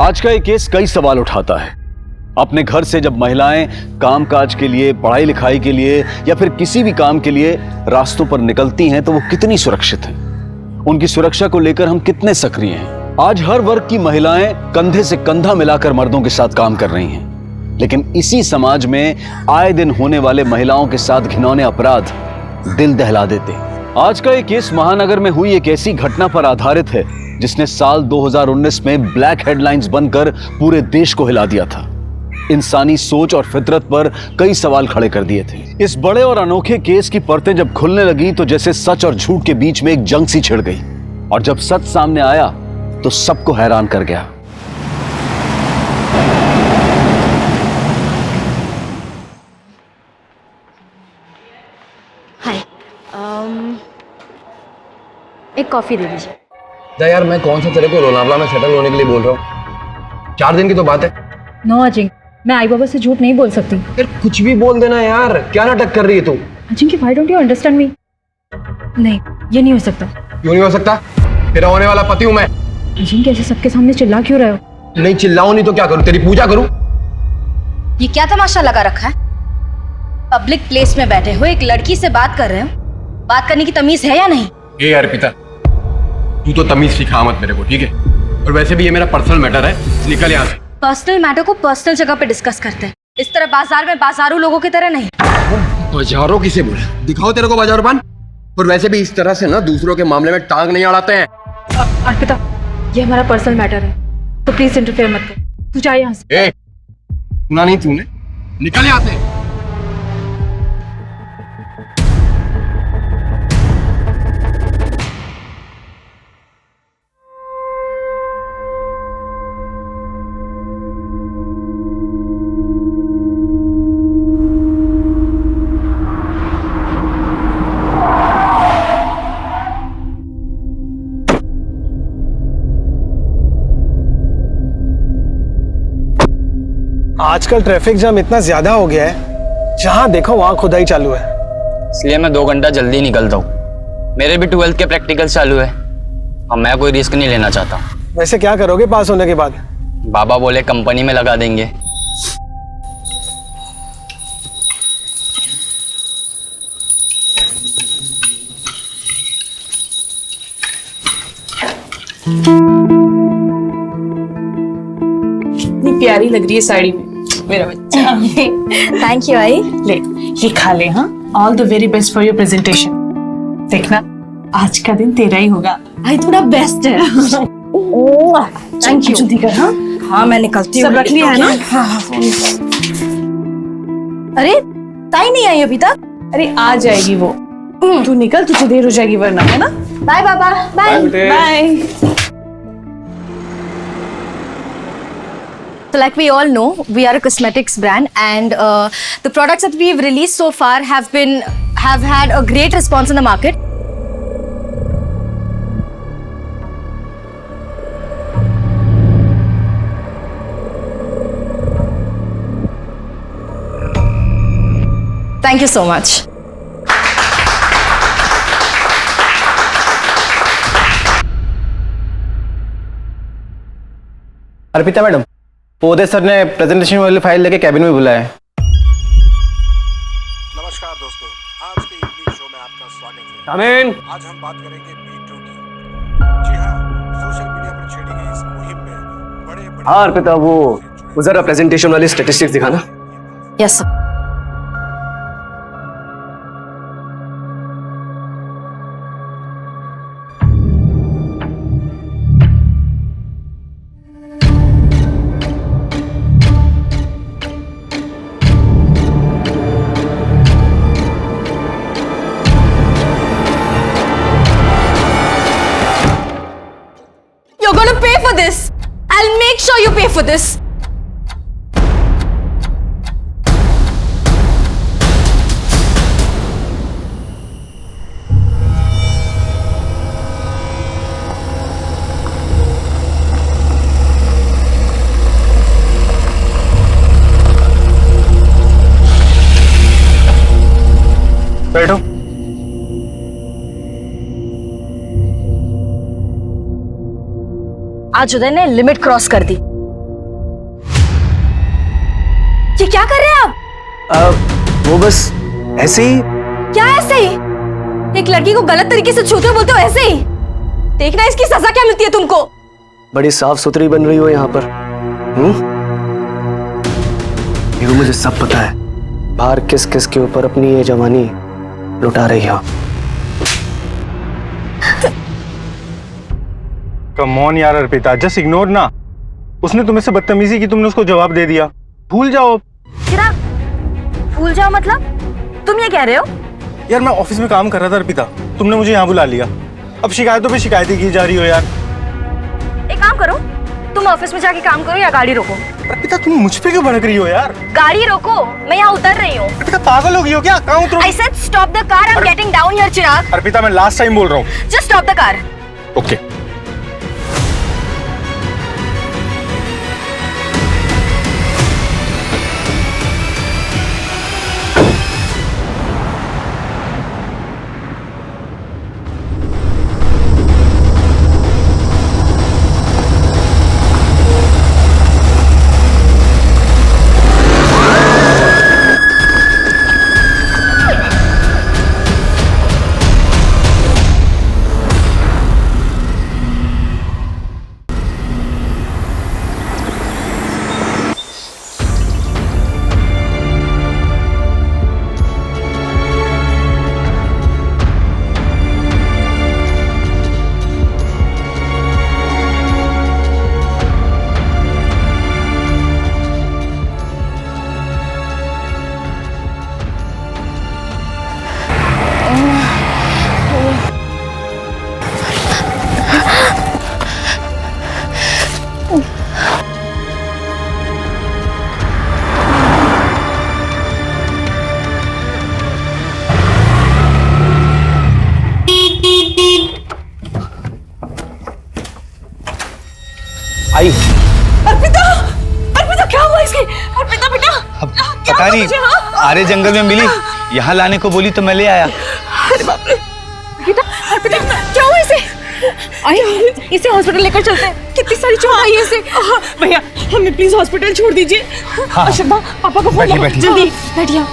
आज का ये केस कई सवाल उठाता है। अपने घर से जब महिलाएं कामकाज के लिए, पढ़ाई लिखाई के लिए या फिर किसी भी काम के लिए रास्तों पर निकलती हैं तो वो कितनी सुरक्षित हैं? उनकी सुरक्षा को लेकर हम कितने सक्रिय हैं? आज हर वर्ग की महिलाएं कंधे से कंधा मिलाकर मर्दों के साथ काम कर रही हैं, लेकिन इसी समाज में आए दिन होने वाले महिलाओं के साथ घिनौने अपराध दिल दहला देते हैं। आज का ये केस महानगर में हुई एक ऐसी घटना पर आधारित है जिसने साल 2019 में ब्लैक हेडलाइंस बनकर पूरे देश को हिला दिया था। इंसानी सोच और फितरत पर कई सवाल खड़े कर दिए थे। इस बड़े और अनोखे केस की परतें जब खुलने लगी तो जैसे सच और झूठ के बीच में एक जंग सी छिड़ गई, और जब सच सामने आया तो सबको हैरान कर गया। हाय, एक कॉफी दे दीजिए। यार मैं कौन सा तेरे को लोनावला में सेटल होने के लिए बोल रहा हूँ, 4 दिन की तो बात है। नो अजिंक्य, मैं आई बाबा से झूठ नहीं बोल सकती। यार कुछ भी बोल देना यार, क्या नाटक कर रही है तू? Ajinkya, why don't you understand me? नहीं, ये नहीं हो सकता। क्यों नहीं हो सकता? तेरा होने वाला पति हूँ मैं। अजिंक्य, ऐसे सबके सामने चिल्ला क्यों रहे हो? नहीं चिल्लाऊं नहीं तो क्या करूँ, तेरी पूजा करूँ? ये क्या तमाशा लगा रखा है? पब्लिक प्लेस में बैठे हो, एक लड़की से बात कर रहे हो, बात करने की तमीज है या नहीं? ए यार पिता, तू तो तमीज सिखा मत मेरे को, ठीक है? और वैसे भी ये मेरा पर्सनल मैटर है, निकल यहाँ से। पर्सनल मैटर को पर्सनल जगह पे डिस्कस करते हैं, इस तरह बाजार में बाजारू लोगों की तरह नहीं। बाजारों किसे बोला? दिखाओ तेरे को बाजारपान। और वैसे भी इस तरह से ना दूसरों के मामले में टांग नहीं अड़ाते हैं। अर्पिता, ये हमारा पर्सनल मैटर है, तो प्लीज इंटरफेयर मत कर। तू जा यहाँ से। ए, सुना नहीं तूने? निकल यहाँ से। आजकल ट्रैफिक जाम इतना ज्यादा हो गया है, जहां देखो वहां खुदाई चालू है। इसलिए मैं 2 घंटा जल्दी निकलता हूँ। मेरे भी 12th के प्रैक्टिकल चालू है और मैं कोई रिस्क नहीं लेना चाहता। वैसे क्या करोगे पास होने के बाद? बाबा बोले कंपनी में लगा देंगे। कितनी प्यारी लग रही है साड़ी में मेरा बच्चा। थैंक यू आई। ले ये खा ले। हाँ, all the very best for your presentation. देखना आज का दिन तेरा ही होगा। आई थोड़ा बेस्ट है। Thank you. जल्दी कर। हाँ हाँ, मैं निकलती हूँ। सब रख लिया है ना? हाँ। अरे ताई नहीं आई अभी तक? अरे आ जाएगी वो। तू निकल, तुझे देर हो जाएगी वरना, है ना? बाय बाबा। Bye bye. So like we all know, we are a cosmetics brand, and the products that we've released so far have had a great response in the market. Thank you so much. Arpita madam, Pode sir ने presentation वाली file लेके cabin में बुलाया है। नमस्कार दोस्तों, आज के इवनिंग शो में आपका स्वागत है। आमीन। आज हम बात करेंगे मीटू की। जी हाँ, सोशल मीडिया पर छेड़ी गई इस मुहिम में बड़े हाँ अर्पिता, वो जरा प्रेजेंटेशन वाली स्टैटिस्टिक्स दिखाना। Yes sir. You're gonna pay for this. I'll make sure you pay for this. बैठो। आज उदय ने लिमिट क्रॉस कर दी। ये क्या कर रहे हैं आप? वो बस ऐसे ही। क्या ऐसे ही? एक लड़की को गलत तरीके से छूते हो बोलते हो ऐसे ही? देखना इसकी सजा क्या मिलती है तुमको। बड़ी साफ सुथरी बन रही हो यहाँ पर। ये मुझे सब पता है, बाहर किस किस के ऊपर अपनी ये जवानी लुटा रही हो। कम ऑन यार अर्पिता, जस्ट इग्नोर ना। उसने तुम्हें से बदतमीजी की, तुमने उसको जवाब दे दिया। भूल जाओ। चिराग, भूल जाओ मतलब? तुम ये कह रहे हो? यार मैं ऑफिस में काम कर रहा था अर्पिता, तुमने मुझे यहाँ बुला लिया। अब शिकायतों पे शिकायतें की जा रही हो यार। एक काम करो, तुम ऑफिस में जाके काम करो या गाड़ी रोको। अर्पिता तुम मुझ पे क्यों भड़क रही हो यार? गाड़ी रोको, मैं यहाँ उतर रही हूँ। अर्पिता पागल हो गई हो क्या? कहाँ उतरो? I said stop the car, I'm getting down here, चिराग। अर्पिता मैं लास्ट टाइम बोल रहा हूँ। Just stop the car। Okay. आई। अर्पिता, अर्पिता क्या हुआ इसकी? अर्पिता बेटा, अब पता नहीं, आरे जंगल में मिली, यहाँ लाने को बोली तो मैं ले आया। अरे बाप रे। अर्पिता, अर्पिता क्या हुआ इसे? आइए इसे हॉस्पिटल लेकर चलते हैं। कितनी सारी चोट आई है इसे। भैया हमें प्लीज हॉस्पिटल छोड़ दीजिए। अशोक पापा को फोन लगाओ जल्दी। बैठिए।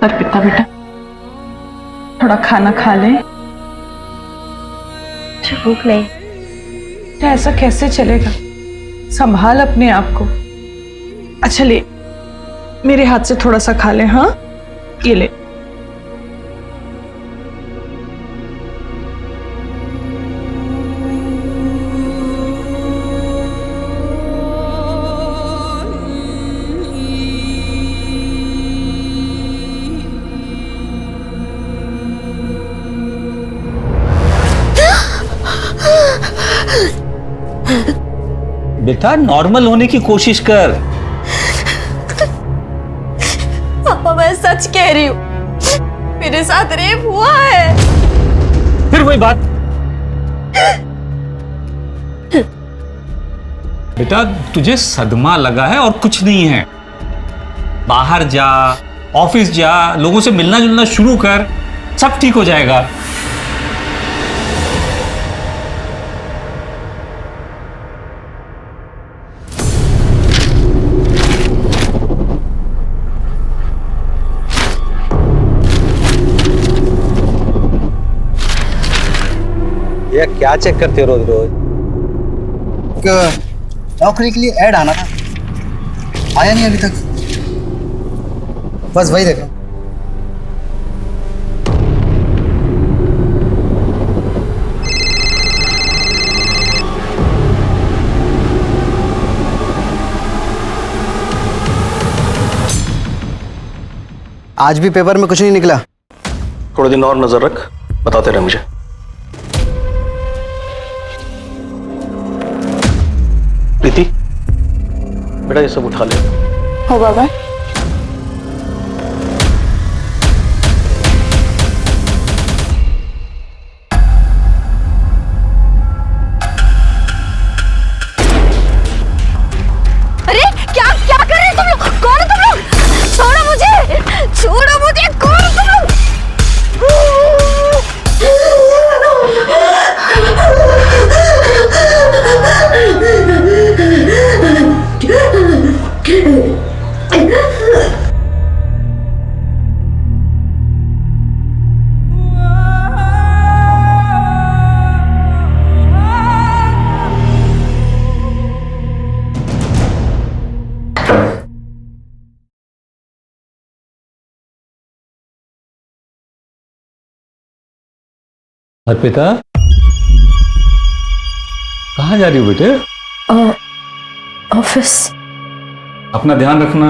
अर्पिता बेटा थोड़ा खाना खा ले। भूख नहीं। ऐसा कैसे चलेगा? संभाल अपने आप को। अच्छा ले, मेरे हाथ से थोड़ा सा खा ले। हाँ ये ले। बेटा नॉर्मल होने की कोशिश कर। पापा मैं सच कह रही हूँ, मेरे साथ रेप हुआ है। फिर वही बात। बेटा तुझे सदमा लगा है और कुछ नहीं है। बाहर जा, ऑफिस जा, लोगों से मिलना जुलना शुरू कर, सब ठीक हो जाएगा। ये क्या चेक करते हो रोज रोज? नौकरी के लिए ऐड आना था, आया नहीं अभी तक। बस वही देखो। आज भी पेपर में कुछ नहीं निकला। थोड़े दिन और नजर रख, बताते रहे मुझे। प्रीति बेटा ये सब उठा ले। हो बाबा। अरे क्या क्या कर रहे हो तुम लोग? कौन हो तुम लोग? छोड़ो मुझे, छोड़ो मुझे, कौन हो तुम लोग? अर्पिता, कहाँ जा रही हो बेटे? ऑफिस। अपना ध्यान रखना।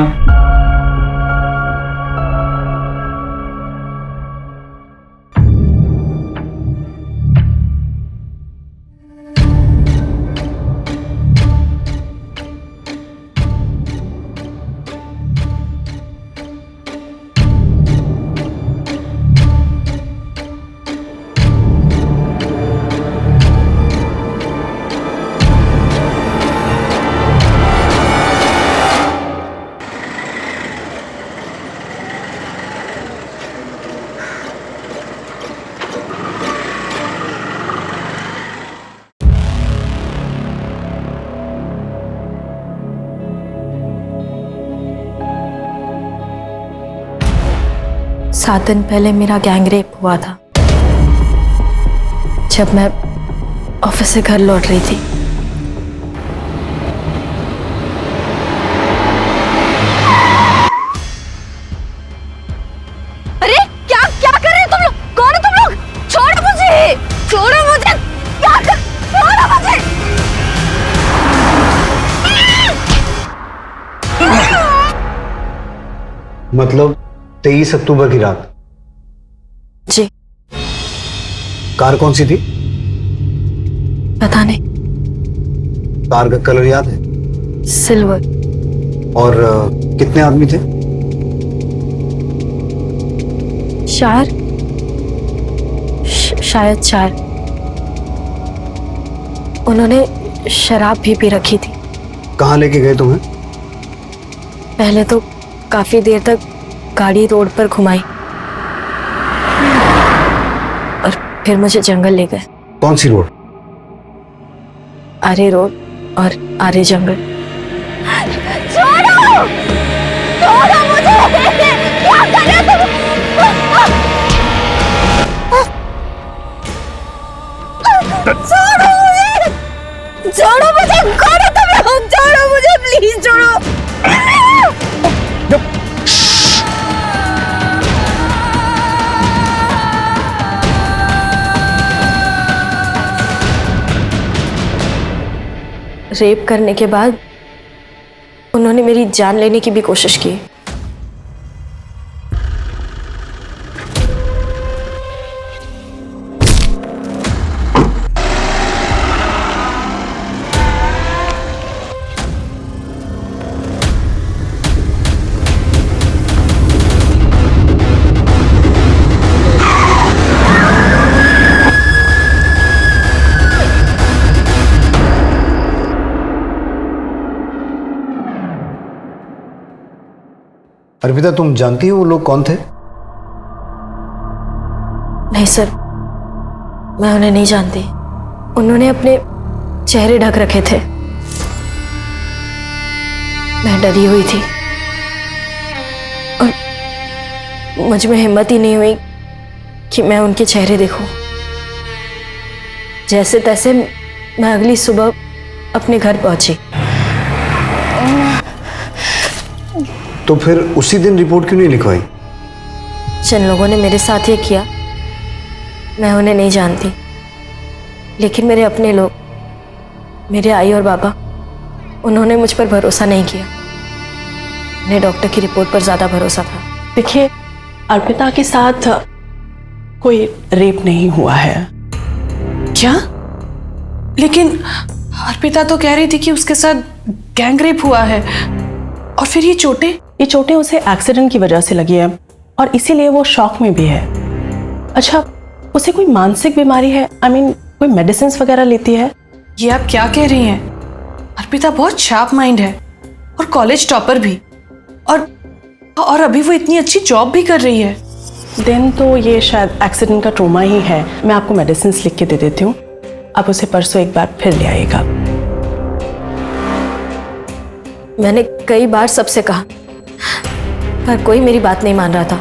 सात दिन पहले मेरा गैंग रेप हुआ था, जब मैं ऑफिस से घर लौट रही थी। अरे क्या क्या कर रहे हो तुम लोग? कौन हो तुम लोग? छोड़ो मुझे, छोड़ो मुझे, क्या कर, छोड़ो मुझे। मतलब 23 अक्टूबर की रात? जी। कार कौन सी थी? पता नहीं। कार का कलर याद है? सिल्वर। और कितने आदमी थे? शायद 4। उन्होंने शराब भी पी रखी थी। कहाँ लेके गए तुम्हें? पहले तो काफी देर तक गाड़ी रोड पर घुमाई और फिर मुझे जंगल ले गए। कौन सी रोड? आरे रोड और आरे जंगल। छोड़ो, छोड़ो मुझे, क्या कर रहे हो तुम? छोड़ो मुझे, छोड़ो मुझे, कौन हो तुम लोग? छोड़ो मुझे, प्लीज छोड़ो। रेप करने के बाद उन्होंने मेरी जान लेने की भी कोशिश की। अर्पिता, तुम जानती हो वो लोग कौन थे? नहीं सर, मैं उन्हें नहीं जानती। उन्होंने अपने चेहरे ढक रखे थे। मैं डरी हुई थी और मुझ में हिम्मत ही नहीं हुई कि मैं उनके चेहरे देखूं। जैसे तैसे मैं अगली सुबह अपने घर पहुंची। तो फिर उसी दिन रिपोर्ट क्यों नहीं लिखवाई? जिन लोगों ने मेरे साथ ये किया, मैं उन्हें नहीं जानती, लेकिन मेरे अपने लोग, मेरे आई और बाबा, उन्होंने मुझ पर भरोसा नहीं किया। उन्हें डॉक्टर की रिपोर्ट पर ज्यादा भरोसा था। देखिए, अर्पिता के साथ कोई रेप नहीं हुआ है। क्या? लेकिन अर्पिता तो कह रही थी कि उसके साथ गैंग रेप हुआ है। और फिर ये चोटें उसे एक्सीडेंट की वजह से लगी है और इसीलिए वो शॉक में भी है। अच्छा, उसे कोई मानसिक बीमारी है? कोई मेडिसिन वगैरह लेती है? ये आप क्या कह रही हैं? अर्पिता बहुत शार्प माइंड है और कॉलेज टॉपर भी, और अभी वो इतनी अच्छी जॉब भी कर रही है। देन तो ये शायद एक्सीडेंट का ट्रॉमा ही है। मैं आपको मेडिसिन लिख के दे देती हूँ, आप उसे परसों एक बार फिर ले आइएगा। मैंने कई बार सबसे कहा, पर कोई मेरी बात नहीं मान रहा था।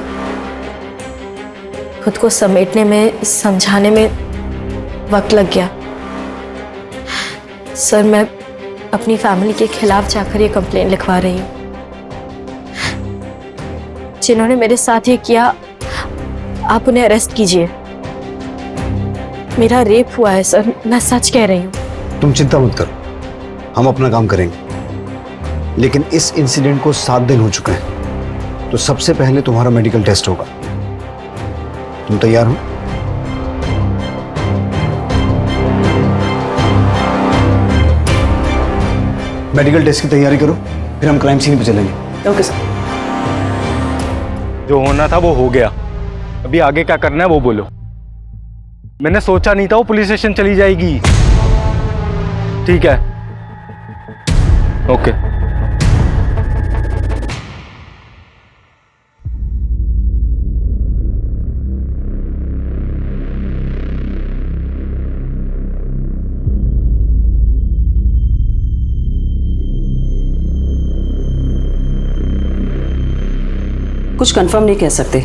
खुद को समेटने में, समझाने में वक्त लग गया। सर, मैं अपनी फैमिली के खिलाफ जाकर ये कंप्लेंट लिखवा रही हूँ। जिन्होंने मेरे साथ ये किया, आप उन्हें अरेस्ट कीजिए। मेरा रेप हुआ है सर, मैं सच कह रही हूँ। तुम चिंता मत करो, हम अपना काम करेंगे। लेकिन इस इंसिडेंट को 7 दिन हो चुके हैं, तो सबसे पहले तुम्हारा मेडिकल टेस्ट होगा। तुम तैयार हो? मेडिकल टेस्ट की तैयारी करो, फिर हम क्राइम सीन पे चलेंगे। Okay sir. जो होना था वो हो गया, अभी आगे क्या करना है वो बोलो। मैंने सोचा नहीं था वो पुलिस स्टेशन चली जाएगी। ठीक है, ओके। कुछ कंफर्म नहीं कह सकते,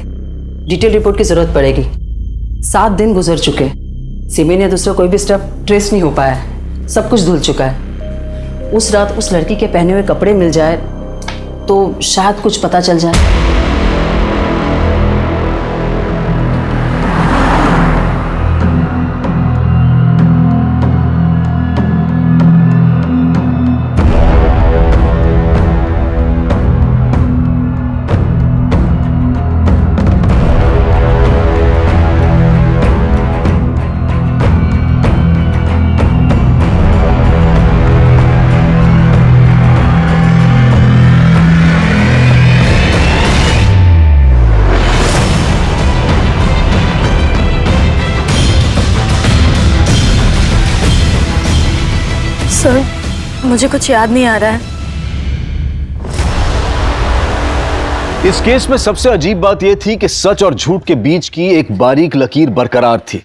डिटेल रिपोर्ट की जरूरत पड़ेगी। 7 दिन गुजर चुके, सीमेन या दूसरा कोई भी स्टफ ट्रेस नहीं हो पाया है, सब कुछ धुल चुका है। उस रात उस लड़की के पहने हुए कपड़े मिल जाए तो शायद कुछ पता चल जाए। सर, मुझे कुछ याद नहीं आ रहा है। इस केस में सबसे अजीब बात यह थी कि सच और झूठ के बीच की एक बारीक लकीर बरकरार थी।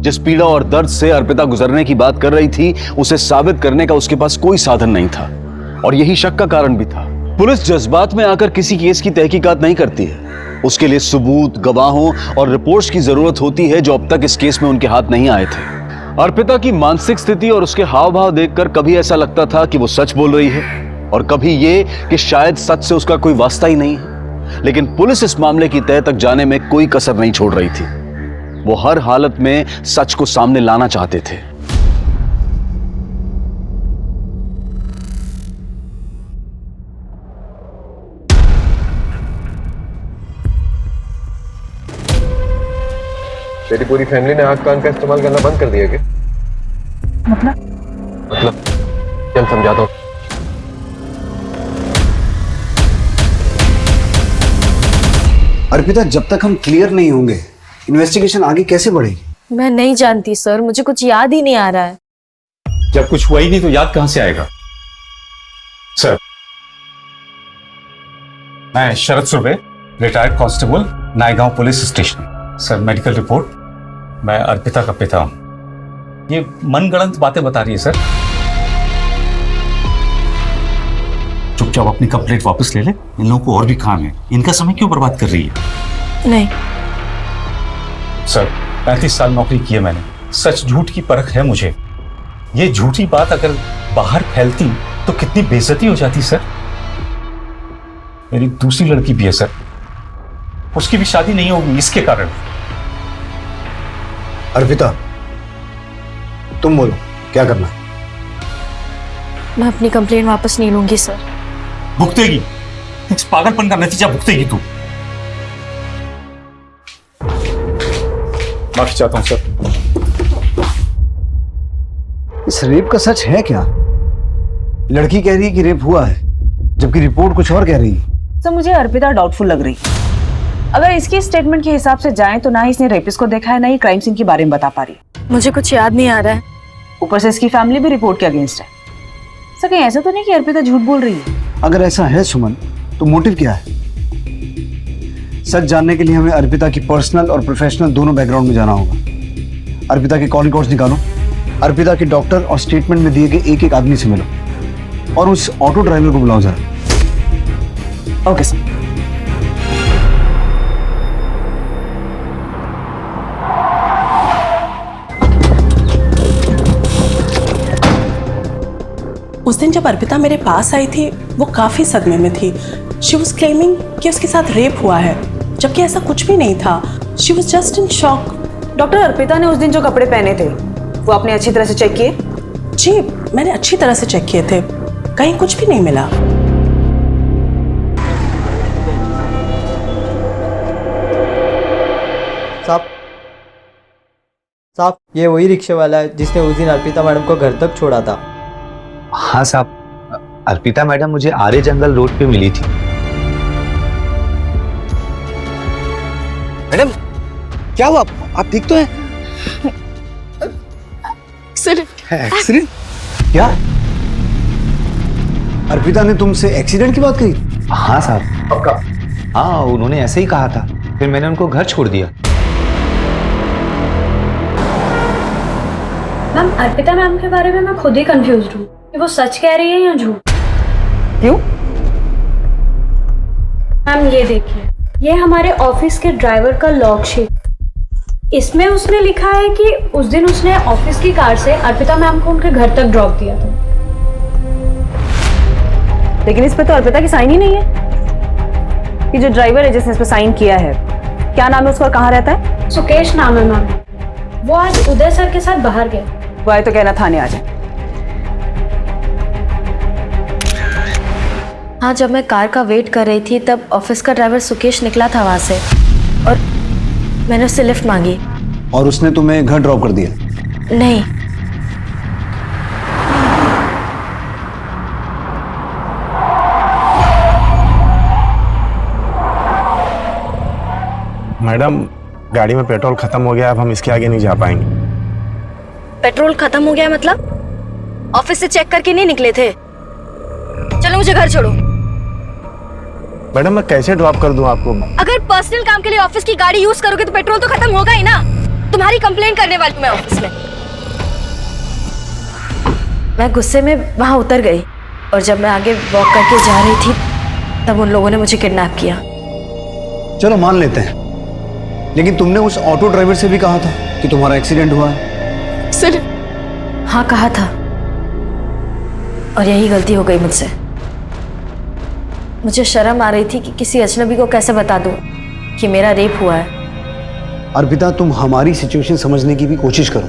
जिस पीड़ा और दर्द से अर्पिता गुजरने की बात कर रही थी, उसे साबित करने का उसके पास कोई साधन नहीं था, और यही शक का कारण भी था। पुलिस जज्बात में आकर किसी केस की तहकीकात नहीं करती है। उसके लिए सबूत, गवाहों और रिपोर्ट्स की जरूरत होती है, जो अब तक इस केस में उनके हाथ नहीं आए थे। अर्पिता की मानसिक स्थिति और उसके हाव भाव देखकर कभी ऐसा लगता था कि वो सच बोल रही है, और कभी ये कि शायद सच से उसका कोई वास्ता ही नहीं है। लेकिन पुलिस इस मामले की तह तक जाने में कोई कसर नहीं छोड़ रही थी। वो हर हालत में सच को सामने लाना चाहते थे। तेरी पूरी फैमिली ने आग कान का इस्तेमाल करना बंद कर दिया क्या? मतलब चल समझाता हूँ। अर्पिता, जब तक हम क्लियर नहीं होंगे, इन्वेस्टिगेशन आगे कैसे बढ़ेगी? मैं नहीं जानती सर, मुझे कुछ याद ही नहीं आ रहा है। जब कुछ हुआ ही नहीं तो याद कहां से आएगा? सर, मैं Sharad Surve, retired constable, Naigaon police station. Sir, medical report, मैं अर्पिता का पिता हूं। ये मनगढ़ंत बातें बता रही है सर। चुपचाप अपनी कंप्लेंट वापस ले ले, इन लोगों को और भी काम है। इनका समय क्यों बर्बाद कर रही है? नहीं सर, 35 साल नौकरी की है मैंने, सच झूठ की परख है मुझे। ये झूठी बात अगर बाहर फैलती तो कितनी बेइज्जती हो जाती सर। मेरी दूसरी लड़की भी है सर, उसकी भी शादी नहीं होगी इसके कारण। अर्पिता, तुम बोलो क्या करना है? मैं अपनी कंप्लेंट वापस नहीं लूंगी सर। भुगतेगी, इस पागलपन का नतीजा भुगतेगी तू। माफी चाहता हूं सर। इस रेप का सच है क्या? लड़की कह रही है कि रेप हुआ है, जबकि रिपोर्ट कुछ और कह रही है। सर मुझे अर्पिता डाउटफुल लग रही है। अगर इसकी स्टेटमेंट के हिसाब से जाएं तो ना ही इसने रेपिस्ट को देखा है, ना ही क्राइम सीन के बारे में बता पा रही है। मुझे कुछ याद नहीं आ रहा है। ऊपर से इसकी फैमिली भी रिपोर्ट के अगेंस्ट है। सर कहीं ऐसा तो नहीं कि अर्पिता झूठ बोल रही है? अगर ऐसा है सुमन, तो मोटिव क्या है? सच जानने के लिए हमें अर्पिता की पर्सनल और प्रोफेशनल दोनों बैकग्राउंड में जाना होगा। अर्पिता के कॉल रिकॉर्ड्स निकालो, अर्पिता के डॉक्टर और स्टेटमेंट में दिए गए एक एक आदमी से मिलो, और उस ऑटो ड्राइवर को बुलाओ जरा। Okay sir. उस दिन जब अर्पिता मेरे पास आई थी वो काफ़ी सदमे में थी। शी वॉज क्लेमिंग कि उसके साथ रेप हुआ है, जबकि ऐसा कुछ भी नहीं था। She was just in shock. Doctor, Arpita ने उस दिन जो कपड़े पहने थे वो आपने अच्छी तरह से चेक किए? जी, मैंने अच्छी तरह से चेक किए थे, कहीं कुछ भी नहीं मिला। साहब, ये वही रिक्शे वाला है जिसने उस दिन अर्पिता मैडम को घर तक छोड़ा था। हाँ साहब, अर्पिता मैडम मुझे आर्य जंगल रोड पे मिली थी। मैडम, क्या हुआ? आप ठीक तो हैं? एक्सीडेंट? क्या? अर्पिता ने तुमसे एक्सीडेंट की बात कही? हाँ साहब। पक्का? हाँ, उन्होंने ऐसे ही कहा था, फिर मैंने उनको घर छोड़ दिया। मैम, अर्पिता मैम के बारे में मैं खुद ही कंफ्यूज्ड हूँ कि वो सच कह रही है या झूठ। क्यों? मैम ये देखिए, ये हमारे ऑफिस के ड्राइवर का लॉग शीट। इसमें उसने लिखा है कि उस दिन उसने ऑफिस की कार से अर्पिता मैम को उनके घर तक ड्रॉप दिया था। लेकिन इस पे तो अर्पिता की साइन ही नहीं है। ये जो ड्राइवर है जिसने इस पे साइन किया है, क्या नाम है उसका और कहाँ रहता है? सुकेश नाम है मैम। वो आज उदय सर के साथ बाहर गए। वो आए तो कहना थाने आ जाए। हाँ, जब मैं कार का वेट कर रही थी तब ऑफिस का ड्राइवर सुकेश निकला था वहां से और मैंने उससे लिफ्ट मांगी। और उसने तुम्हें घर ड्रॉप कर दिया? नहीं। मैडम, गाड़ी में पेट्रोल खत्म हो गया, अब हम इसके आगे नहीं जा पाएंगे। पेट्रोल खत्म हो गया मतलब? ऑफिस से चेक करके नहीं निकले थे? चलो मुझे घर छोड़ो। मैडम, मैं कैसे ड्रॉप कर दूं आपको? अगर पर्सनल काम के लिए ऑफिस की गाड़ी यूज करोगे तो पेट्रोल तो खत्म होगा ही ना। तुम्हारी कंप्लेन करने वाली हूं मैं ऑफिस में। मैं गुस्से में वहां उतर गई और जब मैं आगे वॉक करके जा रही थी तब उन लोगों ने मुझे किडनैप किया। चलो मान लेते हैं, लेकिन तुमने उस ऑटो ड्राइवर से भी कहा था कि तुम्हारा एक्सीडेंट हुआ है। सर, हाँ कहा था, और यही गलती हो गई मुझसे। मुझे शर्म आ रही थी कि किसी अजनबी को कैसे बता दूं कि मेरा रेप हुआ है। अर्पिता, तुम हमारी सिचुएशन समझने की भी कोशिश करो।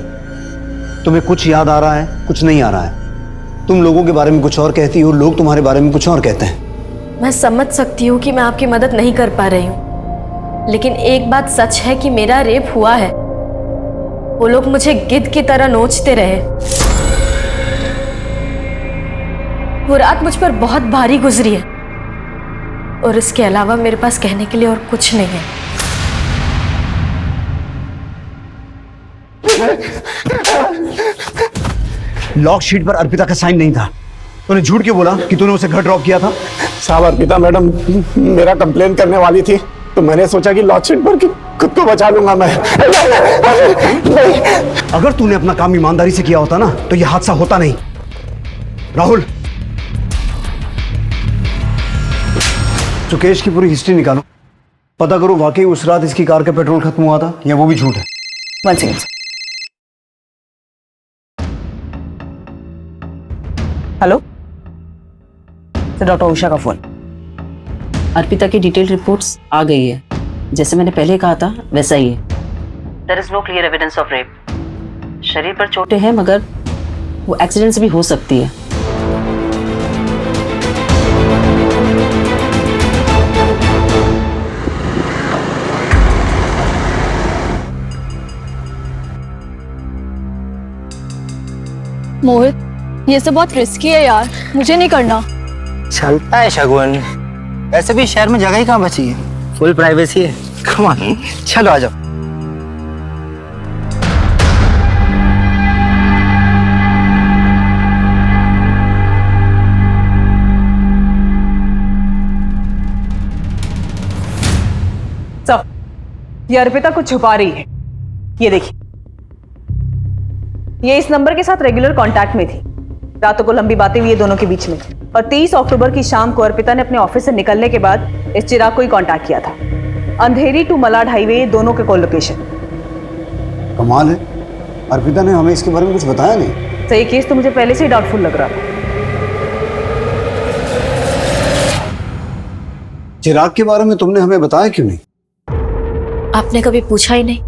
तुम्हें कुछ याद आ रहा है, कुछ नहीं आ रहा है। तुम लोगों के बारे में कुछ और कहती हो, लोग तुम्हारे बारे में कुछ और कहते हैं। मैं समझ सकती हूँ कि मैं आपकी मदद नहीं कर पा रही हूँ, लेकिन एक बात सच है कि मेरा रेप हुआ है। वो लोग मुझे गिद्ध की तरह नोचते रहे। वो रात मुझ पर बहुत भारी गुजरी है और इसके अलावा मेरे पास कहने के लिए और कुछ नहीं है। लॉक शीट पर अर्पिता का साइन नहीं था। तूने झूठ क्यों बोला कि तूने उसे घर ड्रॉप किया था? साहब, अर्पिता मैडम मेरा कंप्लेन करने वाली थी तो मैंने सोचा कि लॉक शीट पर खुद को बचा लूंगा मैं। अगर तूने अपना काम ईमानदारी से किया होता ना तो यह हादसा होता नहीं। राहुल, सुकेश की पूरी हिस्ट्री निकालो, पता करो वाकई उस रात इसकी कार का पेट्रोल खत्म हुआ था या वो भी झूठ है। One second. Hello sir, doctor Usha का फोन। अर्पिता की डिटेल रिपोर्ट्स आ गई है, जैसे मैंने पहले कहा था वैसा ही है। There is no clear evidence of rape. शरीर पर चोटें हैं मगर वो एक्सीडेंट से भी हो सकती है। मोहित, ये सब बहुत रिस्की है यार, मुझे नहीं करना। चलता है शगुन। वैसे भी शहर में जगह ही कहाँ बची है, फुल प्राइवेसी है। कम ऑन, चलो आ जाओ। ये अर्पिता कुछ छुपा रही है। ये देखिए, ये इस नंबर के साथ रेगुलर कांटेक्ट में थी। रातों को लंबी बातें हुई दोनों के बीच में, और 23 अक्टूबर की शाम को अर्पिता ने अपने ऑफिस से निकलने के बाद इस चिराग को ही कांटेक्ट किया था। अंधेरी टू मलाड हाईवे दोनों के कॉल लोकेशन। कमाल है, अर्पिता ने हमें इसके बारे में कुछ बताया नहीं। तो ये केस तो मुझे पहले से ही डाउटफुल लग रहा था। चिराग के बारे में तुमने हमें बताया क्यों नहीं? आपने कभी पूछा ही नहीं।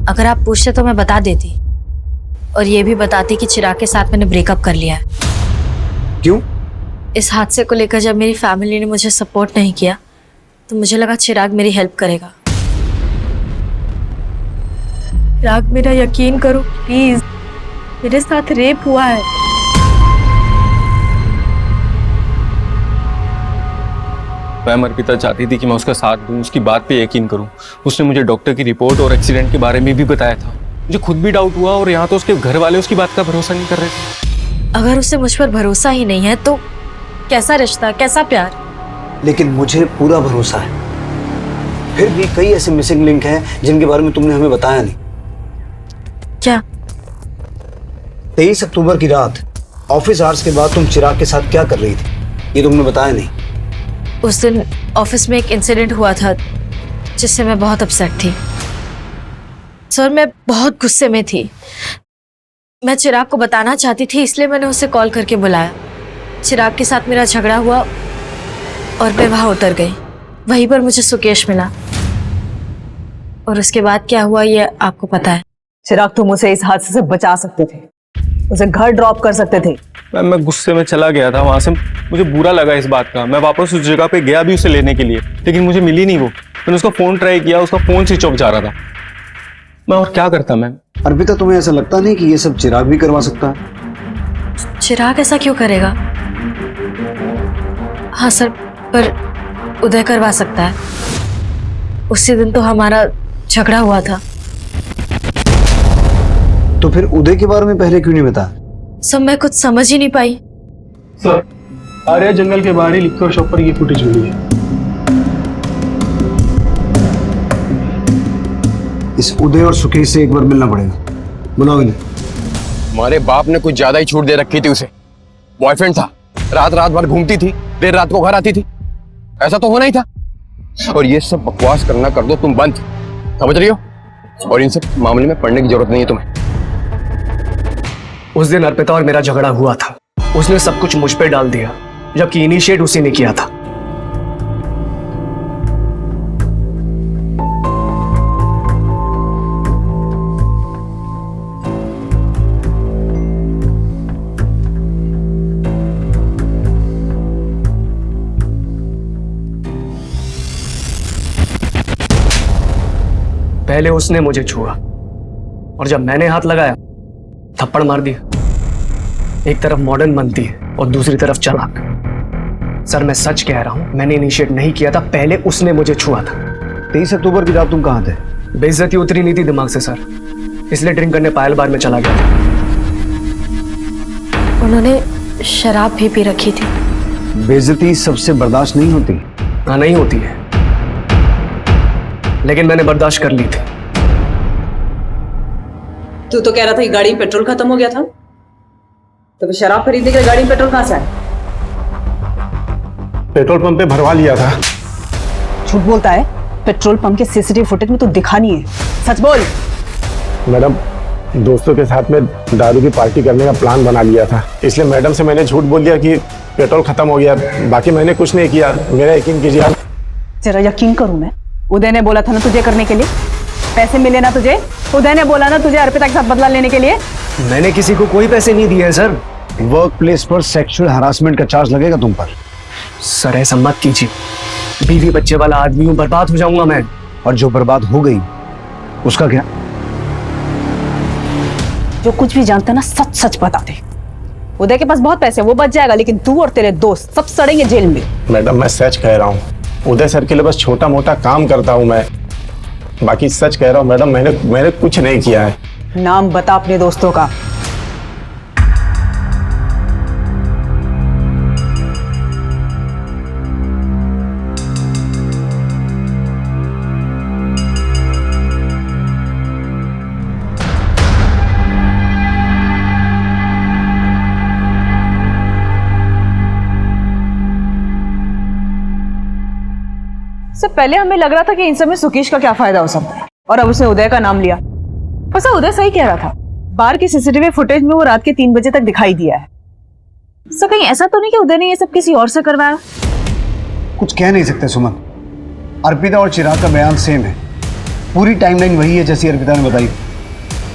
अगर आप पूछते तो मैं बता देती, और ये भी बताती कि चिराग के साथ मैंने ब्रेकअप कर लिया है। क्यों? इस हादसे को लेकर जब मेरी फैमिली ने मुझे सपोर्ट नहीं किया तो मुझे लगा चिराग मेरी हेल्प करेगा। चिराग, मेरा यकीन करो प्लीज, मेरे साथ रेप हुआ है। मैम, अर्पिता चाहती थी कि मैं उसका साथ दूं, उसकी बात पे यकीन करूं। उसने मुझे डॉक्टर की रिपोर्ट और एक्सीडेंट के बारे में भी बताया था। मुझे खुद भी डाउट हुआ, और यहाँ तो उसके घर वाले उसकी बात का भरोसा नहीं कर रहे थे। अगर उसे मुझ पर भरोसा ही नहीं है तो कैसा रिश्ता, कैसा प्यार? लेकिन मुझे पूरा भरोसा है। फिर भी कई ऐसे मिसिंग लिंक हैं जिनके बारे में तुमने हमें बताया नहीं। क्या? 23 अक्टूबर की रात ऑफिस आवर्स के बाद तुम चिराग के साथ क्या कर रही थी, ये तुमने बताया नहीं। उस दिन ऑफिस में एक इंसिडेंट हुआ था जिससे मैं बहुत अपसेट थी। सर, मैं बहुत गुस्से में थी। मैं चिराग को बताना चाहती थी, इसलिए मैंने उसे कॉल करके बुलाया। चिराग के साथ मेरा झगड़ा हुआ और मैं वहां उतर गई। वहीं पर मुझे सुकेश मिला, और उसके बाद क्या हुआ ये आपको पता है। चिराग, तुम उसे इस हादसे से बचा सकते थे, उसे घर ड्रॉप कर सकते थे। मैं गुस्से में चला गया था वहां से। मुझे बुरा लगा इस बात का। मैं वापस उस जगह पे गया भी उसे लेने के लिए, लेकिन मुझे मिली नहीं वो। मैंने उसका फोन ट्राई किया, उसका फोन स्विच ऑफ जा रहा था। मैं और क्या करता मैम? अर्पिता, तुम्हें ऐसा लगता नहीं कि ये सब चिराग भी करवा सकता है? चिराग ऐसा क्यों करेगा? हाँ सर, पर उदय करवा सकता है। उसी दिन तो हमारा झगड़ा हुआ था। तो फिर उदय के बारे में पहले क्यों नहीं बताया? सब मैं कुछ समझ ही नहीं पाई। सर, आर्या जंगल के बाहर ही लिखकर शॉप पर ये फुटेज मिली है। इस उदय और सुकेश से एक बार मिलना पड़ेगा। बुलाओ इन्हें। हमारे बाप ने कुछ ज्यादा ही छूट दे रखी थी उसे। बॉयफ्रेंड था, रात रात भर घूमती थी, देर रात को घर आती थी। ऐसा तो होना ही था। और ये सब बकवास करना कर दो तुम बंद, समझ रही हो? और इन सब मामले में पढ़ने की जरूरत नहीं है तुम्हें। उस दिन अर्पिता और मेरा झगड़ा हुआ था। उसने सब कुछ मुझ पे डाल दिया, जबकि इनिशिएट उसी ने किया था। पहले उसने मुझे छुआ, और जब मैंने हाथ लगाया थप्पड़ मार दिया। एक तरफ मॉडर्न बनती है और दूसरी तरफ चालाक। सर, मैं सच कह रहा हूं, मैंने इनिशिएट नहीं किया था, पहले उसने मुझे छुआ था। 23 अक्टूबर की रात तुम कहाँ थे? बेइज्जती उतरी नहीं थी दिमाग से सर, इसलिए ड्रिंक करने पायल बार में चला गया था। उन्होंने शराब भी पी रखी थी। बेइज्जती सबसे बर्दाश्त नहीं होती। हाँ, नहीं होती है, लेकिन मैंने बर्दाश्त कर ली थी। तू तो कह रहा था कि गाड़ी में पेट्रोल खत्म हो गया था, तो फिर शराब खरीदने के लिए गाड़ी में पेट्रोल कहां से आया? पेट्रोल पंप पे भरवा लिया था। झूठ बोलता है। पेट्रोल पंप के सीसीटीवी फुटेज में तो दिखा नहीं है, सच बोल। मैडम, दोस्तों के साथ में दारू की पार्टी करने का प्लान बना लिया था, इसलिए मैडम से मैंने झूठ बोल दिया कि पेट्रोल खत्म हो गया। बाकी मैंने कुछ नहीं किया, मेरा यकीन कीजिए आप। जरा यकीन करूं मैं? उदय ने बोला था ना तुझे करने के लिए, पैसे मिले ना तुझे? उदय ने बोला ना तुझे अर्पिता के साथ बदला लेने के लिए? मैंने किसी को कोई पैसे नहीं दिए सर। वर्क प्लेस पर सेक्सुअल हरासमेंट का चार्ज लगेगा तुम पर। सर, ऐसा मत कीजिए। बीवी बच्चे वाला आदमी हूं, बर्बाद हो जाऊंगा मैं। और जो बर्बाद हो गई उसका क्या? जो कुछ भी जानता ना सच सच बता दे। उदय के पास बहुत पैसे हैं, वो बच जाएगा, लेकिन तू और तेरे दोस्त सब सड़ेंगे जेल में। मैडम मैं सच कह रहा हूँ, उदय सर के लिए बस छोटा मोटा काम करता हूँ मैं, बाकी सच कह रहा हूँ मैडम, मैंने कुछ नहीं किया है। नाम बता अपने दोस्तों का। पहले हमें लग रहा था कि इन सब में सुकेश का क्या फायदा हो सकता है, और अब उसने उदय का नाम लिया। बस उदय सही कह रहा था, बार की सीसीटीवी फुटेज में वो रात के 3 बजे तक दिखाई दिया है। सो कहीं ऐसा तो नहीं कि उदय ने ये सब किसी और से करवाया? कुछ कह नहीं सकते सुमन, अर्पिता और चिराग का बयान सेम है, पूरी टाइमलाइन वही है जैसी अर्पिता ने बताई,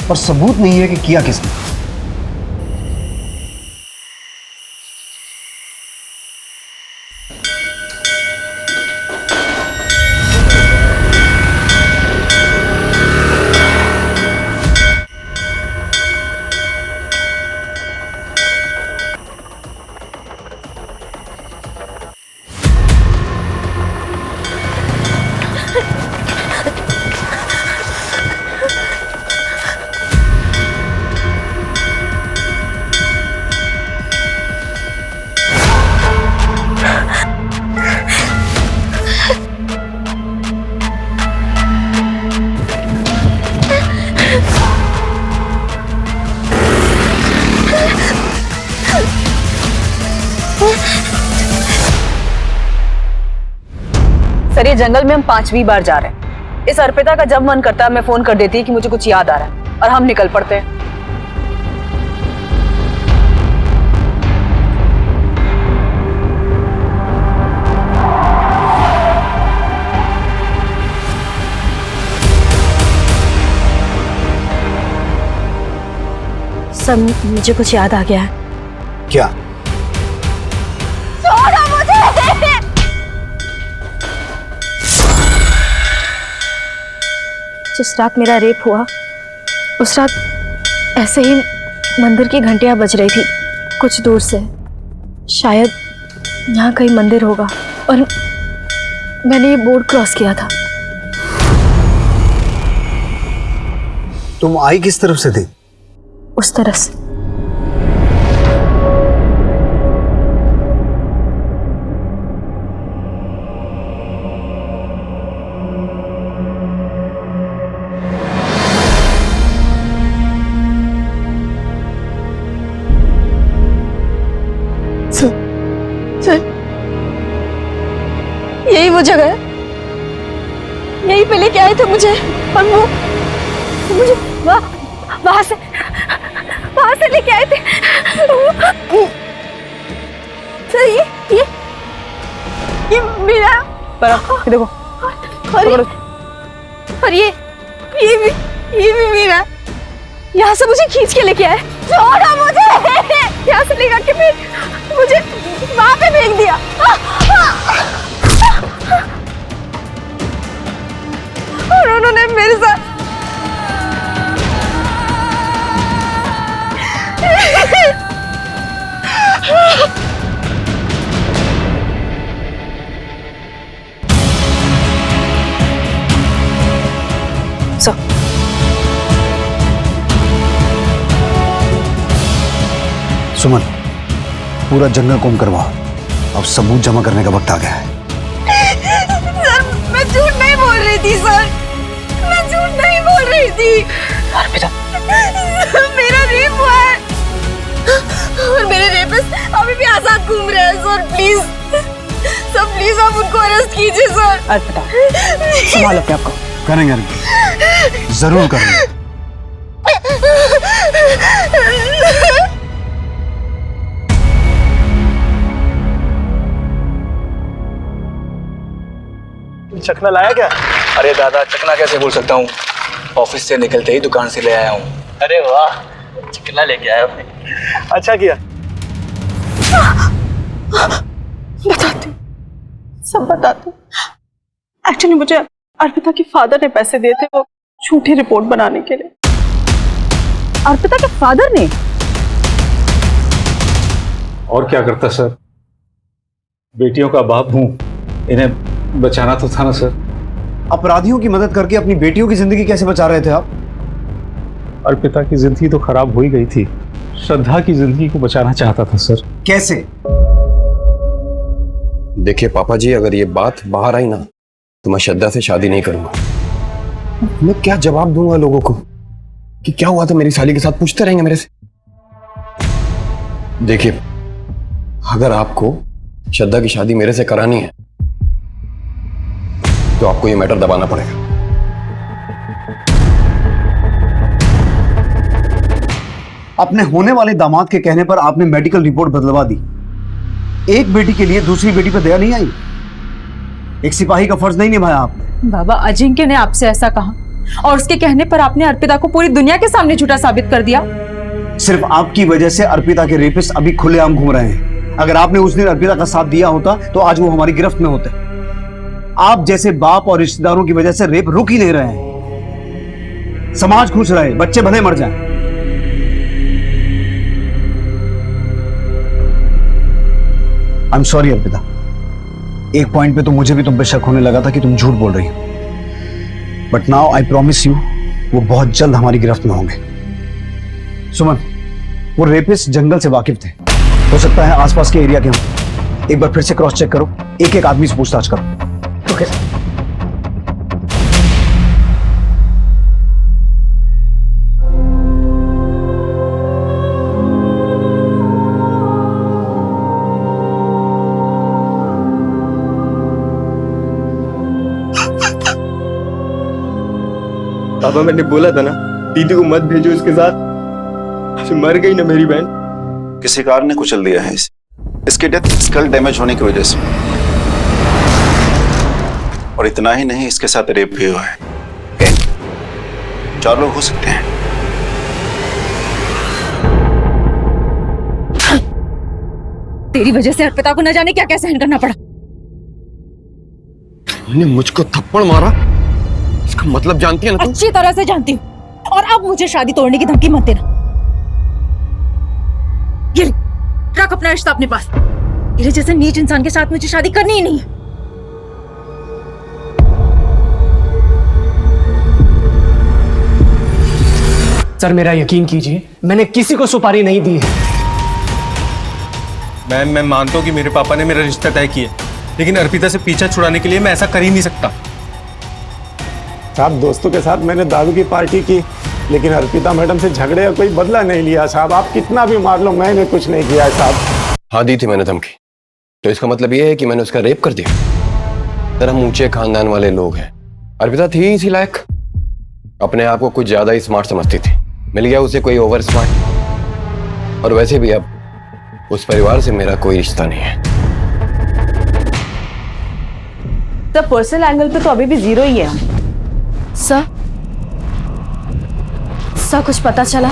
पर सबूत नहीं है कि किया किसने। सर ये जंगल में हम 5वीं बार जा रहे हैं। इस अर्पिता का जब मन करता है मैं फोन कर देती है कि मुझे कुछ याद आ रहा है, और हम निकल पड़ते हैं। सर मुझे कुछ याद आ गया है। क्या? छोड़ो मुझे! जिस रात मेरा रेप हुआ उस रात ऐसे ही मंदिर की घंटियां बज रही थी कुछ दूर से, शायद यहाँ कहीं मंदिर होगा, और मैंने ये बोर्ड क्रॉस किया था। तुम आई किस तरफ से थी? उस तरफ से। सर यही वो जगह है, यही पे लेके आए थे मुझे, और वो मुझे वहां से लेके आए थे। सर ये मेरा पर देखो, और ये भी मेरा, यहाँ से मुझे खींच के लेके आए। छोड़ो मुझे! यहाँ से लेकर के फिर मुझे वहां पे फेंक दिया। और उन्होंने मेरे साथ सुमन, पूरा जंगल कोम करवाओ, अब सबूत जमा करने का वक्त आ गया है। सर मैं झूठ नहीं बोल रही थी, सर मैं झूठ नहीं बोल रही थी। अर्पिता, मेरा रेप हुआ है और मेरे रेपिस्ट अभी भी आजाद घूम रहे हैं। सर प्लीज, सर प्लीज आप उनको अरेस्ट कीजिए। सर अर्पिता संभालो अपने आप को। करेंगे, जरूर करेंगे। चखना लाया क्या? अरे दादा, चखना कैसे बोल सकता हूँ, ऑफिस से निकलते ही दुकान से ले आया हूँ। अरे वाह, चखना लेके आया आपने, अच्छा किया। बताती, सब बताती। एक्चुअली मुझे अर्पिता के फादर ने पैसे दिए थे वो झूठी रिपोर्ट बनाने के लिए। अर्पिता के फादर ने? और क्या करता सर, बेटियों का बाप हूं, इन्हें बचाना तो था ना सर। अपराधियों की मदद करके अपनी बेटियों की जिंदगी कैसे बचा रहे थे आप? अर्पिता की जिंदगी तो खराब हो ही गई थी, श्रद्धा की जिंदगी को बचाना चाहता था सर। कैसे? देखिए पापा जी, अगर ये बात बाहर आई ना तो मैं श्रद्धा से शादी नहीं करूंगा। मैं क्या जवाब दूंगा लोगों को कि क्या हुआ था मेरी साली के साथ, पूछते रहेंगे मेरे से। देखिए, अगर आपको श्रद्धा की शादी मेरे से करानी है तो आपको ये मैटर दबाना पड़ेगा। अपने होने वाले दामाद के कहने पर आपने मेडिकल रिपोर्ट बदलवा दी। एक बेटी के लिए दूसरी बेटी पर दया नहीं आई? एक सिपाही का फर्ज नहीं निभाया आपने? बाबा, अजिंक्य ने आपसे ऐसा कहा और उसके कहने पर आपने अर्पिता को पूरी दुनिया के सामने झूठा साबित कर दिया। सिर्फ आपकी वजह से अर्पिता के रेपिस्ट अभी खुलेआम घूम रहे हैं। अगर आपने उस दिन अर्पिता का साथ दिया होता तो आज वो हमारी गिरफ्त में होते। आप जैसे बाप और रिश्तेदारों की वजह से रेप रुक ही नहीं रहे हैं। समाज खुश रहे, बच्चे भले मर जाएं। आई एम सॉरी अर्पिता, एक पॉइंट पे तो मुझे भी तुम पे शक होने लगा था कि तुम झूठ बोल रही हो, but now I promise you वो बहुत जल्द हमारी गिरफ्त में होंगे। सुमन, वो रेपिस्ट जंगल से वाकिफ थे, हो सकता है आसपास के एरिया के हों। एक बार फिर से क्रॉस चेक करो, एक एक आदमी से पूछताछ करो। Okay sir. पापा, मैंने बोला था ना दीदी को मत भेजो इसके साथ, मर गई ना मेरी बहन। किसी कार ने कुचल दिया है इसे। इसकी डेथ स्कल डैमेज होने की वजह से, और इतना ही नहीं, इसके साथ रेप भी हुआ है। 4 लोग हो सकते हैं। तेरी वजह से अर्पिता को न जाने क्या क्या सहन करना पड़ा। तुमने मुझको थप्पड़ मारा, इसका मतलब जानती है ना तुम? अच्छी तरह से जानती हूँ, और अब मुझे शादी तोड़ने की धमकी मत देना। ये रख अपना रिश्ता अपने पास। तेरे जैसे नीच इंसान के साथ मुझे शादी करनी ही नहीं है। सर, मेरा यकीन कीजिए, मैंने किसी को सुपारी नहीं दी है। मैं मानता हूँ कि मेरे पापा ने मेरा रिश्ता तय किया, लेकिन अर्पिता से पीछा छुड़ाने के लिए मैं ऐसा कर ही नहीं सकता। साहब, दोस्तों के साथ मैंने दारू की पार्टी की, लेकिन अर्पिता मैडम से झगड़े का कोई बदला नहीं लिया साहब। आप कितना भी मार लो, मैंने कुछ नहीं किया है साहब। हाँ, दी थी मैंने धमकी, तो इसका मतलब ये है कि मैंने उसका रेप कर दिया? सर, हम ऊंचे खानदान वाले लोग हैं। अर्पिता थी इसी लायक, अपने आप को कुछ ज्यादा ही स्मार्ट समझती थी। मिल गया उसे कोई ओवर स्मार्ट, और वैसे भी अब उस परिवार से मेरा कोई रिश्ता नहीं है। तो पर्सनल एंगल पे तो अभी भी 0 ही है। सर, कुछ पता चला?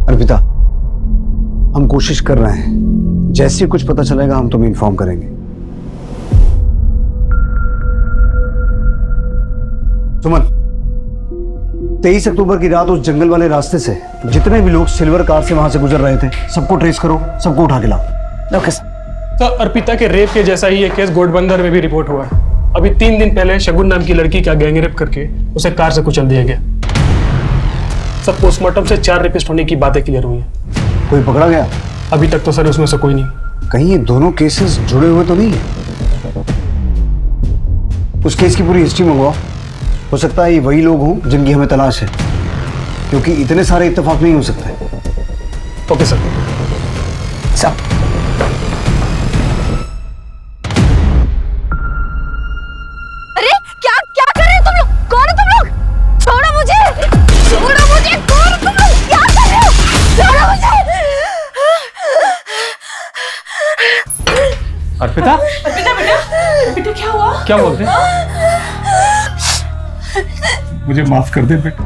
अर्पिता, हम कोशिश कर रहे हैं, जैसे कुछ पता चलेगा हम तुम्हें इन्फॉर्म करेंगे। सुमन, 23 अक्टूबर की रात उस जंगल वाले रास्ते से जितने भी लोग सिल्वर कार से वहां से गुजर रहे थे, सबको ट्रेस करो, सबको उठा के लाओ। Okay sir. तो अर्पिता के रेप के जैसा ही ये केस घोड़बंदर में भी रिपोर्ट हुआ है। अभी 3 दिन पहले शगुन नाम की लड़की का गैंगरेप करके उसे कार से कुचल दिया गया। सब पोस्टमार्टम से 4 रेपिस्ट होने की बातें क्लियर हुई हैं। कोई पकड़ा गया? अभी तक तो सर उसमें से कोई नहीं। कहीं ये दोनों केसेस जुड़े हुए तो नहीं है? उस केस की पूरी हिस्ट्री मंगवाओ, हो सकता है ये वही लोग हों जिनकी हमें तलाश है, क्योंकि इतने सारे इत्तेफाक नहीं हो सकते। Okay sir. अरे क्या क्या कर रहे हो तुम लोग? कौन हो तुम लोग? छोड़ो मुझे, छोड़ो मुझे, कौन हो तुम लोग? क्या कर रहे हो? छोड़ो मुझे। अर्पिता, अर्पिता बेटा, बेटा क्या हुआ? क्या बोलते हैं? मुझे माफ कर दे बेटा।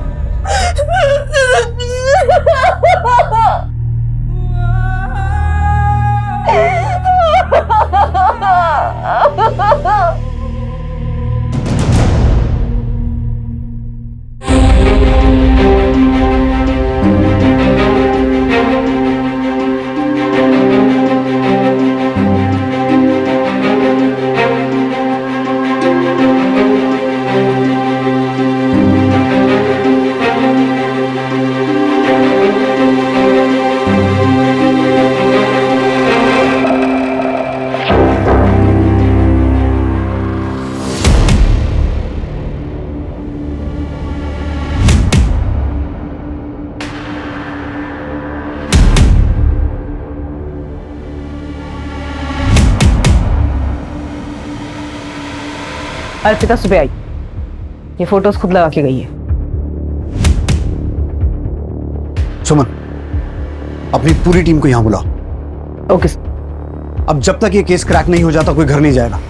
अर्पिता सुबह आई, ये फोटोज खुद लगा के गई है। सुमन, अपनी पूरी टीम को यहां बुलाओ। ओके। अब जब तक ये केस क्रैक नहीं हो जाता कोई घर नहीं जाएगा।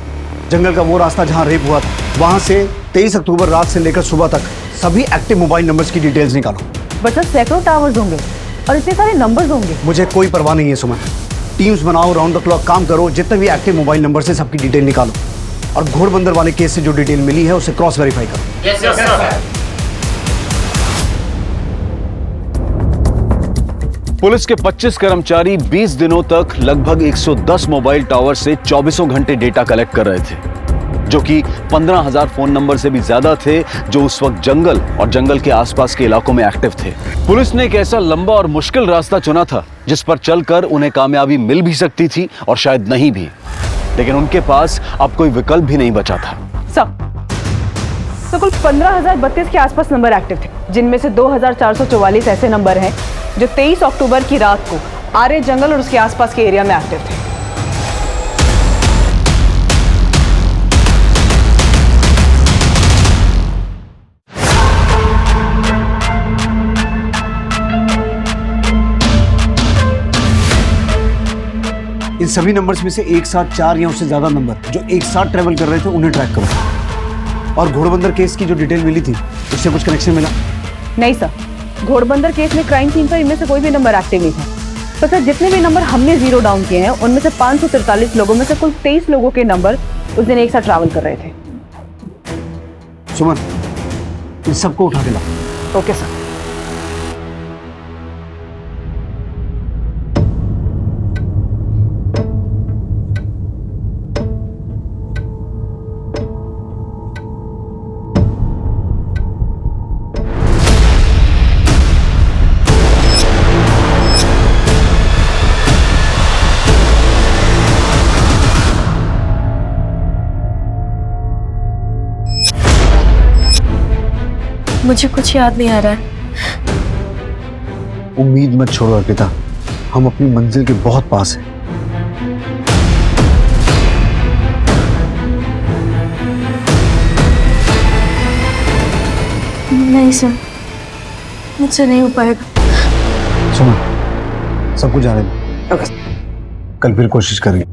जंगल का वो रास्ता जहां रेप हुआ था, वहां से 23 अक्टूबर रात से लेकर सुबह तक सभी एक्टिव मोबाइल नंबर्स की डिटेल्स निकालो। बट सर सैकड़ों टावर्स होंगे और इतने सारे नंबर्स होंगे। मुझे कोई परवाह नहीं है सुमन, टीम्स बनाओ, राउंड द क्लॉक काम करो, जितने भी एक्टिव मोबाइल नंबर से सबकी डिटेल निकालो और घोड़बंदर वाले केस से जो डिटेल मिली है उसे क्रॉस वेरीफाई करो। Yes sir. पुलिस के 25 कर्मचारी 20 दिनों तक लगभग 110 मोबाइल टावर से 24 घंटे डेटा कलेक्ट कर रहे थे, जो कि 15,000 फोन नंबर से भी ज्यादा थे जो उस वक्त जंगल और जंगल के आसपास के इलाकों में एक्टिव थे। पुलिस ने एक ऐसा लंबा और मुश्किल रास्ता चुना था जिस पर चलकर उन्हें कामयाबी मिल भी सकती थी और शायद नहीं भी, लेकिन उनके पास अब कोई विकल्प भी नहीं बचा था। तो कुल 15,032 के आसपास नंबर एक्टिव थे, जिनमें से 2,444 ऐसे नंबर हैं जो 23 अक्टूबर की रात को आर्य जंगल और उसके आसपास के एरिया में एक्टिव थे। इन सभी नंबर्स में से एक साथ 4 या उससे ज्यादा नंबर जो एक साथ ट्रेवल कर रहे थे उन्हें ट्रैक करो। और घोड़बंदर केस की जो डिटेल मिली थी उससे कुछ कनेक्शन मिला? नहीं सर, घोड़बंदर केस में क्राइम सीन पर इनमें से कोई भी नंबर एक्टिव नहीं था। तो सर जितने भी नंबर हमने जीरो डाउन किए हैं उनमें से 543 लोगों में से कुल 23 लोगों के नंबर उस दिन एक साथ ट्रैवल कर रहे थे। सुमन, इन सबको उठा के लाओ। Okay sir. मुझे कुछ याद नहीं आ रहा है। उम्मीद मत छोड़ो अर्पिता, हम अपनी मंजिल के बहुत पास हैं। नहीं सर, मुझसे नहीं हो पाएगा। सुमन, सब कुछ जाने दो, कल फिर कोशिश करेंगे।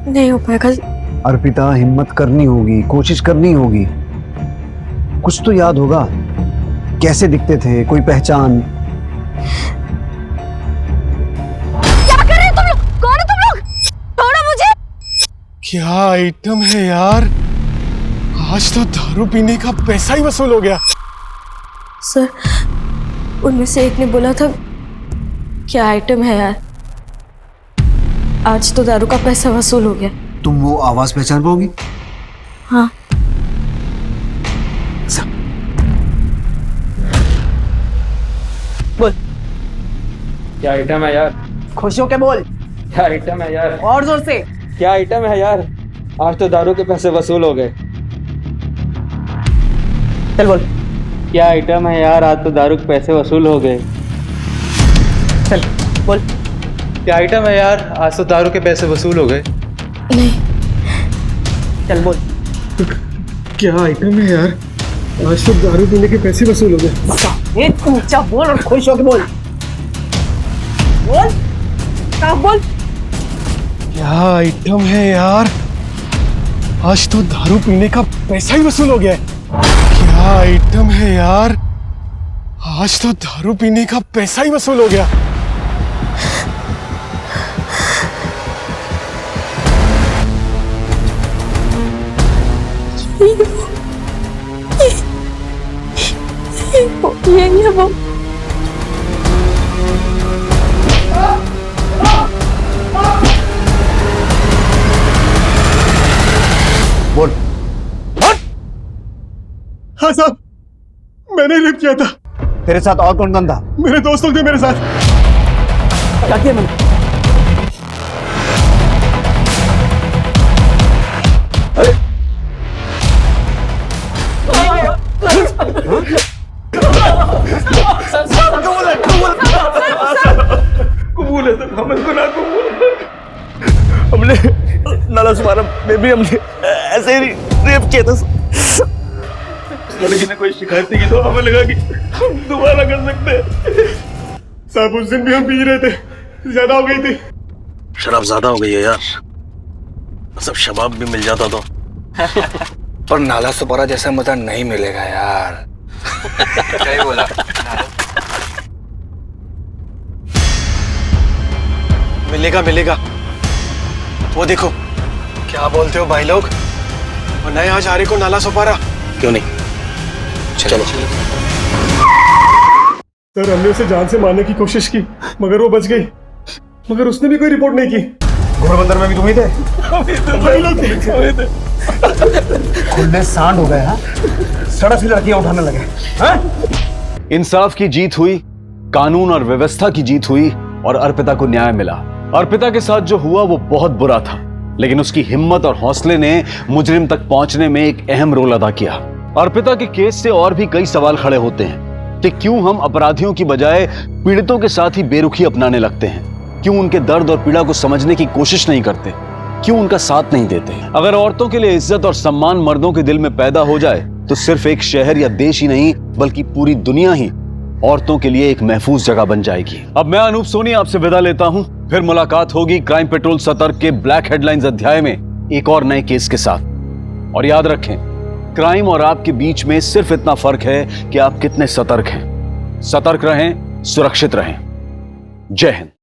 नहीं हो पाएगा। अर्पिता, हिम्मत करनी होगी, कोशिश करनी होगी। कुछ तो याद होगा, कैसे दिखते थे, कोई पहचान? क्या कर रहे हो तुम लोग? कौन हो तुम लोग? छोड़ो मुझे। क्या आइटम है यार, आज तो दारू पीने का पैसा ही वसूल हो गया। सर, उनमें से एक ने बोला था क्या आइटम है यार, आज तो दारू का पैसा वसूल हो गया। तुम वो आवाज पहचान पाओगी? हाँ। बोल। क्या आइटम है यार? खुश होके बोल। क्या आइटम है यार? और जोर से। क्या आइटम है यार? आज तो दारू के पैसे वसूल हो गए। चल बोल। क्या आइटम है यार? आज तो दारू के पैसे वसूल हो गए। चल बोल। क्या आइटम है यार? आज तो दारू के पैसे वसूल हो गए। नहीं। चल बोल। क्या आइटम है यार? आज तो दारू पीने के पैसे वसूल हो गए। एक ऊंचा बोल और खुश होके बोल। बोल। साफ बोल। क्या आइटम है यार? आज तो दारू पीने का पैसा ही वसूल हो गया। क्या आइटम है यार? आज तो दारू पीने का पैसा ही वसूल हो गया। ये वो बोल। हाँ साहब, मैंने रेप किया था। तेरे साथ और कौन कौन था? मेरे दोस्त लोग थे मेरे साथ। क्या किया मैंने? मैं भी हमने ऐसे ही रेप किया था। लड़की ने कोई शिकायत की तो हमें लगा कि हम दोबारा कर सकते हैं। साहब उस दिन भी हम पी रहे थे, ज्यादा हो गई थी। शराब ज्यादा हो गई है यार, सब शबाब भी मिल जाता तो। पर नाला सुपारा जैसा मजा नहीं मिलेगा यार। सही बोला। मिलेगा मिलेगा, वो देखो। क्या बोलते हो भाई लोग, और नए आज हारे को नाला सुपारा क्यों नहीं, चलो। सर हमने उसे जान से मारने की कोशिश की मगर वो बच गई, मगर उसने भी कोई रिपोर्ट नहीं की। घोड़बंदर में भी तुम ही थे? भाई लोग थे। खुले सांड हो गए। हाँ, सड़क से लड़कियां उठाने लगे। हाँ? इंसाफ की जीत हुई, कानून और व्यवस्था की जीत हुई और अर्पिता को न्याय मिला। अर्पिता के साथ जो हुआ वो बहुत बुरा था, लेकिन उसकी हिम्मत और हौसले ने मुजरिम तक पहुंचने में एक अहम रोल अदा किया। अर्पिता के केस से और भी कई सवाल खड़े होते हैं कि क्यों हम अपराधियों की बजाय पीड़ितों के साथ ही बेरुखी अपनाने लगते हैं, क्यों उनके दर्द और पीड़ा को समझने की कोशिश नहीं करते, क्यों उनका साथ नहीं देते। अगर औरतों के लिए इज्जत और सम्मान मर्दों के दिल में पैदा हो जाए तो सिर्फ एक शहर या देश ही नहीं बल्कि पूरी दुनिया ही औरतों के लिए एक महफूज जगह बन जाएगी। अब मैं अनूप सोनी आपसे विदा लेता हूं, फिर मुलाकात होगी क्राइम पेट्रोल सतर्क के ब्लैक हेडलाइंस अध्याय में एक और नए केस के साथ। और याद रखें, क्राइम और आपके बीच में सिर्फ इतना फर्क है कि आप कितने सतर्क हैं। सतर्क रहें, सुरक्षित रहें। जय हिंद।